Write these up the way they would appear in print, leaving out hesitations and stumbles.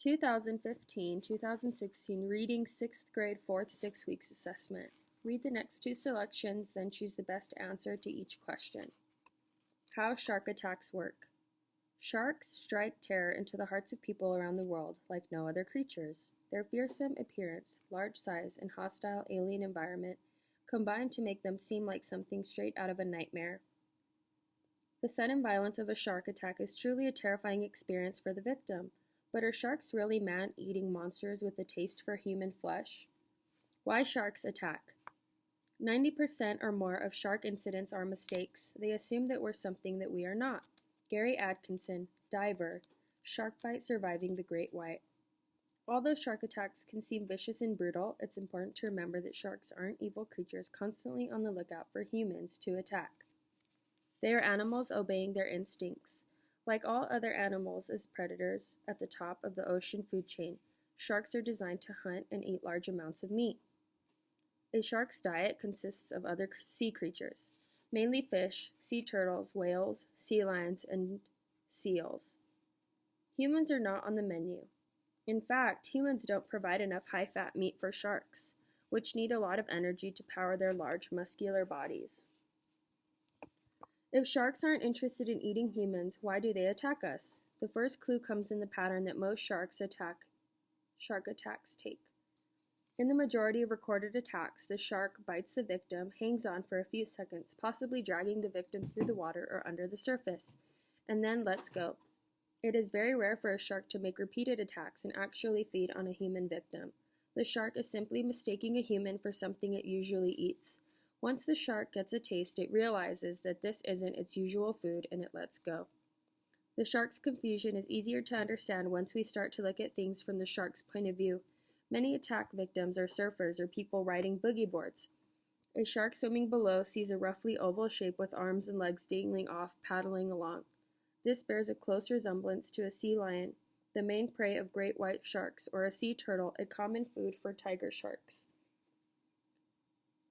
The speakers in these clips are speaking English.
2015-2016 Reading 6th Grade 4th 6 Weeks Assessment. Read the next two selections, then choose the best answer to each question. How shark attacks work. Sharks strike terror into the hearts of people around the world like no other creatures. Their fearsome appearance, large size, and hostile alien environment combine to make them seem like something straight out of a nightmare. The sudden violence of a shark attack is truly a terrifying experience for the victim. But are sharks really man-eating monsters with a taste for human flesh? Why sharks attack? 90% or more of shark incidents are mistakes. They assume that we're something that we are not. Gary Atkinson, diver, shark bite surviving the great white. Although shark attacks can seem vicious and brutal, it's important to remember that sharks aren't evil creatures constantly on the lookout for humans to attack. They are animals obeying their instincts. Like all other animals as predators at the top of the ocean food chain, sharks are designed to hunt and eat large amounts of meat. A shark's diet consists of other sea creatures, mainly fish, sea turtles, whales, sea lions, and seals. Humans are not on the menu. In fact, humans don't provide enough high-fat meat for sharks, which need a lot of energy to power their large, muscular bodies. If sharks aren't interested in eating humans, why do they attack us? The first clue comes in the pattern that most shark attacks take. In the majority of recorded attacks, the shark bites the victim, hangs on for a few seconds, possibly dragging the victim through the water or under the surface, and then lets go. It is very rare for a shark to make repeated attacks and actually feed on a human victim. The shark is simply mistaking a human for something it usually eats. Once the shark gets a taste, it realizes that this isn't its usual food and it lets go. The shark's confusion is easier to understand once we start to look at things from the shark's point of view. Many attack victims are surfers or people riding boogie boards. A shark swimming below sees a roughly oval shape with arms and legs dangling off, paddling along. This bears a close resemblance to a sea lion, the main prey of great white sharks, or a sea turtle, a common food for tiger sharks.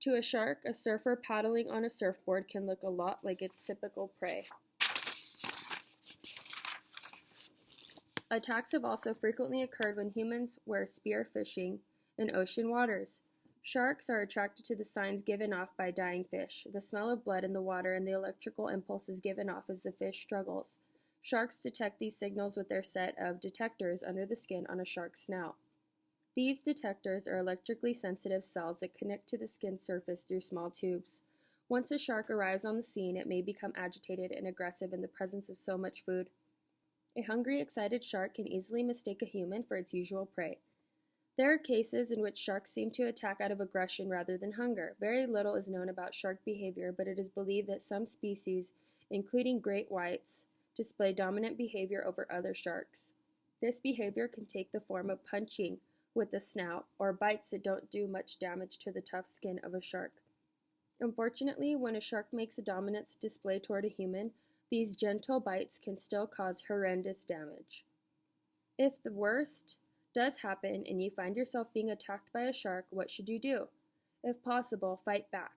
To a shark, a surfer paddling on a surfboard can look a lot like its typical prey. Attacks have also frequently occurred when humans were spear fishing in ocean waters. Sharks are attracted to the signs given off by dying fish, the smell of blood in the water, and the electrical impulses given off as the fish struggles. Sharks detect these signals with their set of detectors under the skin on a shark's snout. These detectors are electrically sensitive cells that connect to the skin surface through small tubes. Once a shark arrives on the scene, it may become agitated and aggressive in the presence of so much food. A hungry, excited shark can easily mistake a human for its usual prey. There are cases in which sharks seem to attack out of aggression rather than hunger. Very little is known about shark behavior, but it is believed that some species, including great whites, display dominant behavior over other sharks. This behavior can take the form of punching with the snout, or bites that don't do much damage to the tough skin of a shark. Unfortunately, when a shark makes a dominance display toward a human, these gentle bites can still cause horrendous damage. If the worst does happen and you find yourself being attacked by a shark, what should you do? If possible, fight back.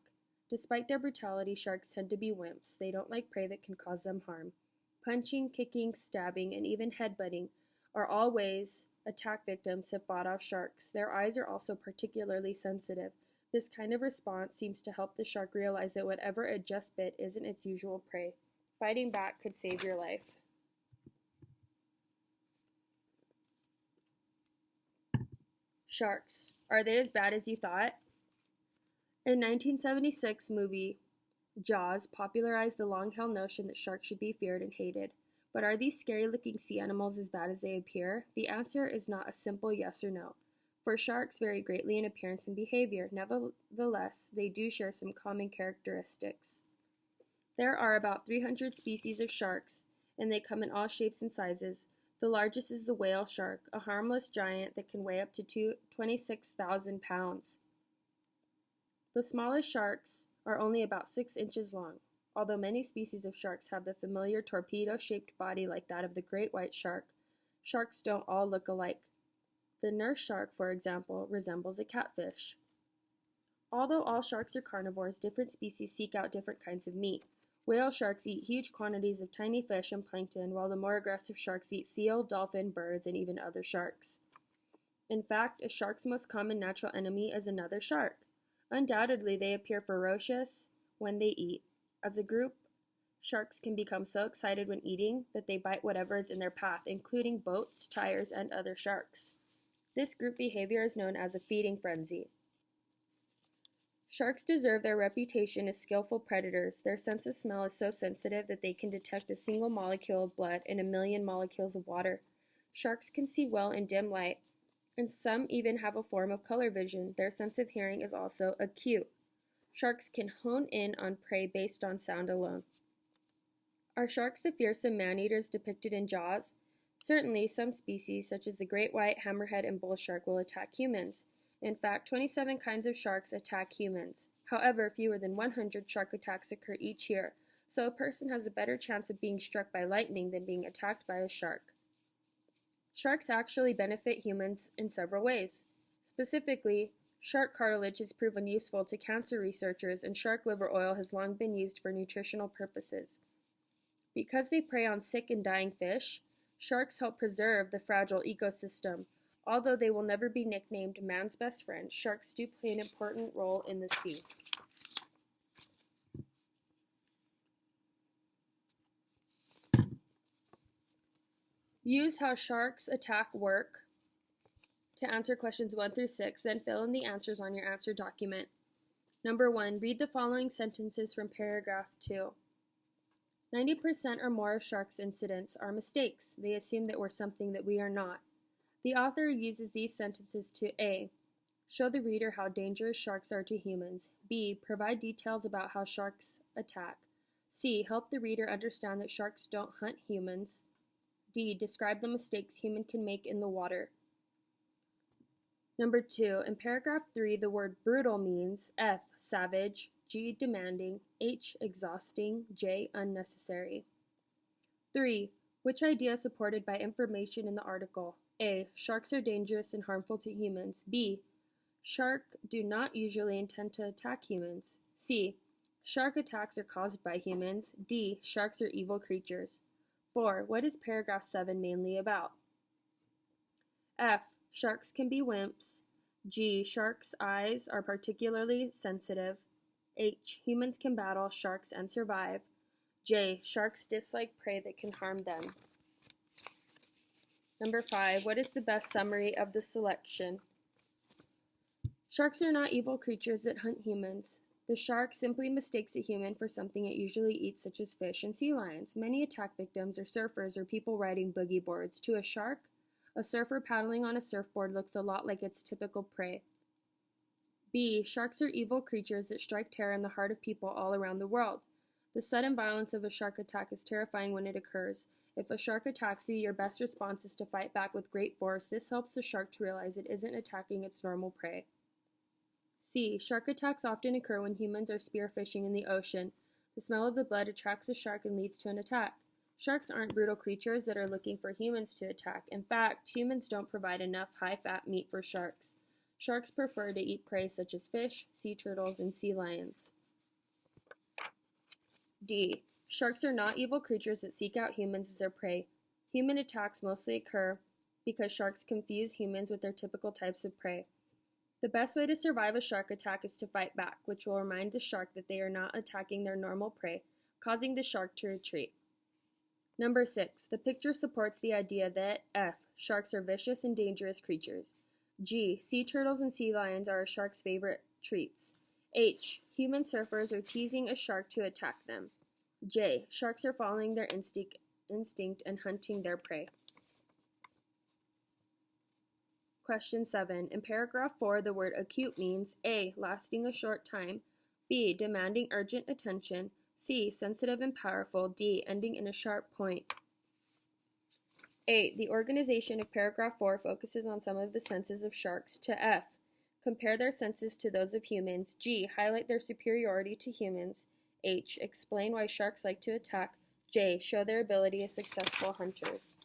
Despite their brutality, sharks tend to be wimps. They don't like prey that can cause them harm. Punching, kicking, stabbing, and even headbutting are all ways attack victims have fought off sharks. Their eyes are also particularly sensitive. This kind of response seems to help the shark realize that whatever it just bit isn't its usual prey. Fighting back could save your life. Sharks. Are they as bad as you thought? In 1976 movie Jaws popularized the long-held notion that sharks should be feared and hated. But are these scary-looking sea animals as bad as they appear? The answer is not a simple yes or no. For sharks vary greatly in appearance and behavior. Nevertheless, they do share some common characteristics. There are about 300 species of sharks, and they come in all shapes and sizes. The largest is the whale shark, a harmless giant that can weigh up to 26,000 pounds. The smallest sharks are only about 6 inches long. Although many species of sharks have the familiar torpedo-shaped body like that of the great white shark, sharks don't all look alike. The nurse shark, for example, resembles a catfish. Although all sharks are carnivores, different species seek out different kinds of meat. Whale sharks eat huge quantities of tiny fish and plankton, while the more aggressive sharks eat seal, dolphin, birds, and even other sharks. In fact, a shark's most common natural enemy is another shark. Undoubtedly, they appear ferocious when they eat. As a group, sharks can become so excited when eating that they bite whatever is in their path, including boats, tires, and other sharks. This group behavior is known as a feeding frenzy. Sharks deserve their reputation as skillful predators. Their sense of smell is so sensitive that they can detect a single molecule of blood in a million molecules of water. Sharks can see well in dim light, and some even have a form of color vision. Their sense of hearing is also acute. Sharks can hone in on prey based on sound alone. Are sharks the fearsome man-eaters depicted in Jaws? Certainly, some species, such as the great white, hammerhead, and bull shark, will attack humans. In fact, 27 kinds of sharks attack humans. However, fewer than 100 shark attacks occur each year, so a person has a better chance of being struck by lightning than being attacked by a shark. Sharks actually benefit humans in several ways. Specifically, shark cartilage has proven useful to cancer researchers, and shark liver oil has long been used for nutritional purposes. Because they prey on sick and dying fish, sharks help preserve the fragile ecosystem. Although they will never be nicknamed man's best friend, sharks do play an important role in the sea. Use how sharks attack work to answer questions 1 through 6, then fill in the answers on your answer document. Number 1, read the following sentences from paragraph 2. 90% or more of sharks' incidents are mistakes. They assume that we're something that we are not. The author uses these sentences to A. Show the reader how dangerous sharks are to humans. B. Provide details about how sharks attack. C. Help the reader understand that sharks don't hunt humans. D. Describe the mistakes humans can make in the water. Number 2. In paragraph 3, the word brutal means F. Savage, G. Demanding, H. Exhausting, J. Unnecessary. 3. Which idea is supported by information in the article? A. Sharks are dangerous and harmful to humans. B. Sharks do not usually intend to attack humans. C. Shark attacks are caused by humans. D. Sharks are evil creatures. 4. What is paragraph 7 mainly about? F. Sharks can be wimps. G. Sharks' eyes are particularly sensitive. H. Humans can battle sharks and survive. J. Sharks dislike prey that can harm them. Number 5. What is the best summary of the selection? Sharks are not evil creatures that hunt humans. The shark simply mistakes a human for something it usually eats, such as fish and sea lions. Many attack victims are surfers or people riding boogie boards. To a shark, a surfer paddling on a surfboard looks a lot like its typical prey. B. Sharks are evil creatures that strike terror in the heart of people all around the world. The sudden violence of a shark attack is terrifying when it occurs. If a shark attacks you, your best response is to fight back with great force. This helps the shark to realize it isn't attacking its normal prey. C. Shark attacks often occur when humans are spearfishing in the ocean. The smell of the blood attracts a shark and leads to an attack. Sharks aren't brutal creatures that are looking for humans to attack. In fact, humans don't provide enough high-fat meat for sharks. Sharks prefer to eat prey such as fish, sea turtles, and sea lions. D. Sharks are not evil creatures that seek out humans as their prey. Human attacks mostly occur because sharks confuse humans with their typical types of prey. The best way to survive a shark attack is to fight back, which will remind the shark that they are not attacking their normal prey, causing the shark to retreat. Number 6. The picture supports the idea that F. Sharks are vicious and dangerous creatures. G. Sea turtles and sea lions are a shark's favorite treats. H. Human surfers are teasing a shark to attack them. J. Sharks are following their instinct and hunting their prey. Question 7. In paragraph 4, the word acute means A. Lasting a short time. B. Demanding urgent attention. C. Sensitive and powerful. D. Ending in a sharp point. 8. The organization of paragraph 4 focuses on some of the senses of sharks. To F. Compare their senses to those of humans. G. Highlight their superiority to humans. H. Explain why sharks like to attack. J. Show their ability as successful hunters.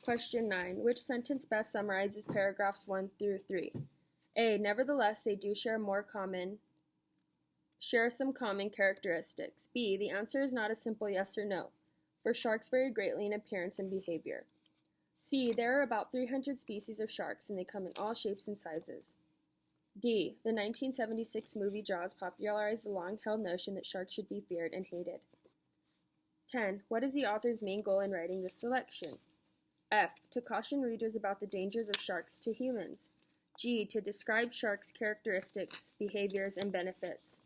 Question 9. Which sentence best summarizes paragraphs 1 through 3? A. Nevertheless, they do share more common. Share some common characteristics. B. The answer is not a simple yes or no, for sharks vary greatly in appearance and behavior. C. There are about 300 species of sharks and they come in all shapes and sizes. D. The 1976 movie Jaws popularized the long-held notion that sharks should be feared and hated. 10. What is the author's main goal in writing this selection? F. To caution readers about the dangers of sharks to humans. G. To describe sharks' characteristics, behaviors, and benefits.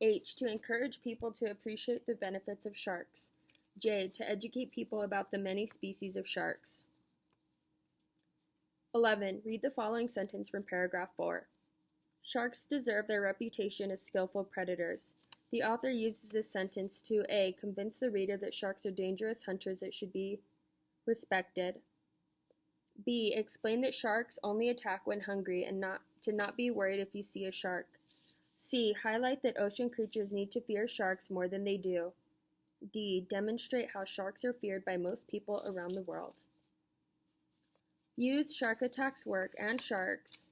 H. To encourage people to appreciate the benefits of sharks. J. To educate people about the many species of sharks. 11. Read the following sentence from paragraph 4. Sharks deserve their reputation as skillful predators. The author uses this sentence to A. Convince the reader that sharks are dangerous hunters that should be respected. B. Explain that sharks only attack when hungry and not be worried if you see a shark. C. Highlight that ocean creatures need to fear sharks more than they do. D. Demonstrate how sharks are feared by most people around the world. Use Shark Attack's work and sharks.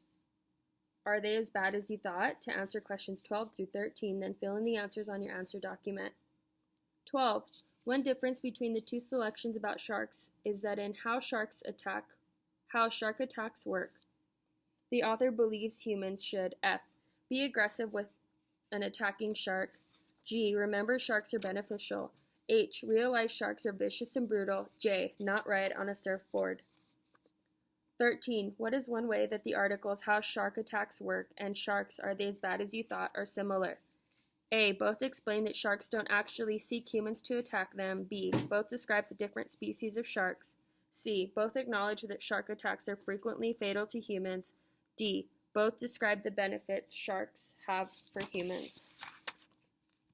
Are they as bad as you thought? To answer questions 12 through 13, then fill in the answers on your answer document. 12. One difference between the two selections about sharks is that in how shark attacks work, the author believes humans should F. Be aggressive with an attacking shark. G. Remember sharks are beneficial. H. Realize sharks are vicious and brutal. J. Not ride on a surfboard. 13. What is one way that the articles How Shark Attacks Work and Sharks Are They as Bad as You Thought are similar? A. Both explain that sharks don't actually seek humans to attack them. B. Both describe the different species of sharks. C. Both acknowledge that shark attacks are frequently fatal to humans. D. Both describe the benefits sharks have for humans.